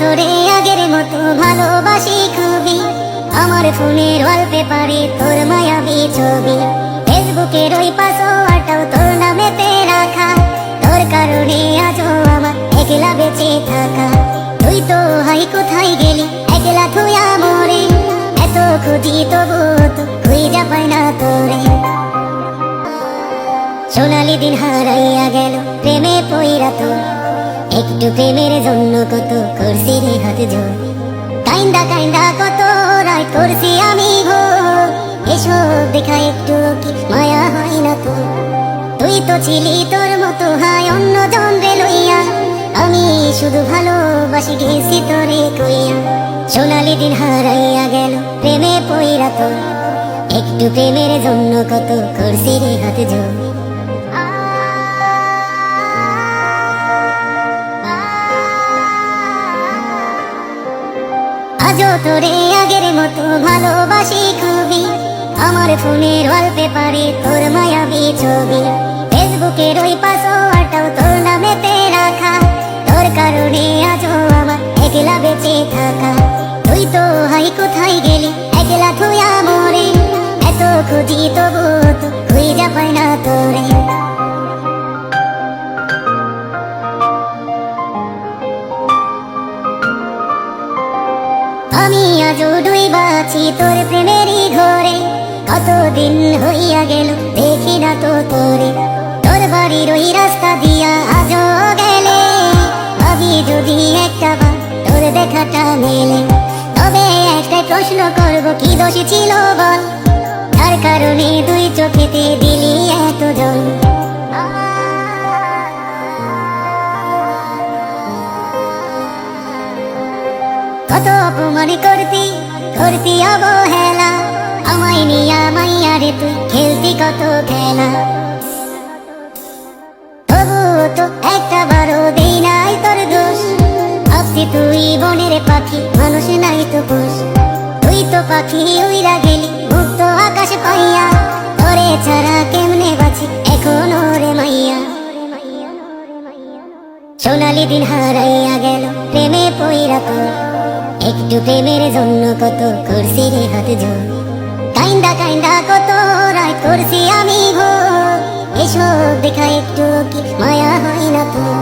তোরে আগের মতো ভালোবাসি খুবই, আমার ফোনের ওয়ালপেপারে তোর মায়াবী ছবি, ফেসবুকের ওই পাসওয়ার্ডটাও তোর নামেতে রাখা, তোর কারণে আজও আমার একলা বেঁচে থাকা। তুই তো হাই কোথায় গেলি একলা থুয়া মরে, এত খুঁজি তবু তো খুঁজা পাই না তোরে। সোনালি দিন হারাইয়া গেল প্রেমে পইরা তোর, একটু প্রেমের জন্য কত করছি রে হাত জোর, কাইন্দা কাইন্দা কত রায় করছি আমি ভোর, এসব দেখা একটু কি মায়া হয় না তোর? তুই তো ছিলি তোর মতো হায় অন্য জন রে লইয়া, আমি শুধু ভালোবাসি গেছি তোরে কইয়া। সোনালি দিন হারাইয়া গেল প্রেমে পইরা তোর, একটু প্রেমের জন্য কত করছি রে হাত জোর। আজও তোরে আগের মতো ভালোবাসি খুবই, আমার ফোনের ওয়ালপেপারে তোর মায়াবী ছবি, ফেসবুকের ওই পাসওয়ার্ডটাও তোর নামেতে রাখা, তোর কারণে আজও আমার একলা বেঁচে থাকা। তুই তো হাই কোথায় গেলি একলা থুয়া মরে, এত খুঁজি তবু তো খুঁজা পাই না তোরে। আমি আজও ডুইবা আছি তোর প্রেমেরই ঘরে, কতদিন হইয়া গেল দেখি না তো তোরে, তোর বাড়ির ওই রাস্তা দিয়া আজও গেলে, ভাবি যদি একটা বার তোর দেখাটা মেলে, তবে একটাই প্রশ্ন করব কি দোষ ছিল বল, তার কারণে দুই চোখেতে দিলি এত জল। কত অপমান করতি করতি অবহেলা, আমায় নিয়া মাইয়া রে তুই খেলতি কত খেলা, তবু তো একটা বারো দেই নাই তোর দোষ, ভাবছি তুই বনের পাখি মানুষ নাই তো পোষ, তুই তো পাখি উইরা গেলি মুক্ত আকাশ পাইয়া, তোরে ছাড়া কেমনে বাঁচি এখন রে মাইয়া। সোনালি দিন হারাইয়া গেল প্রেমে পইরা তোর, একটু প্রেমের জন্য কত করছি রে হাত জোর, কাইন্দা কাইন্দা কত রায় করছি আমি ভোর, এসব দেখা একটু কি মায়া হয় না তোর?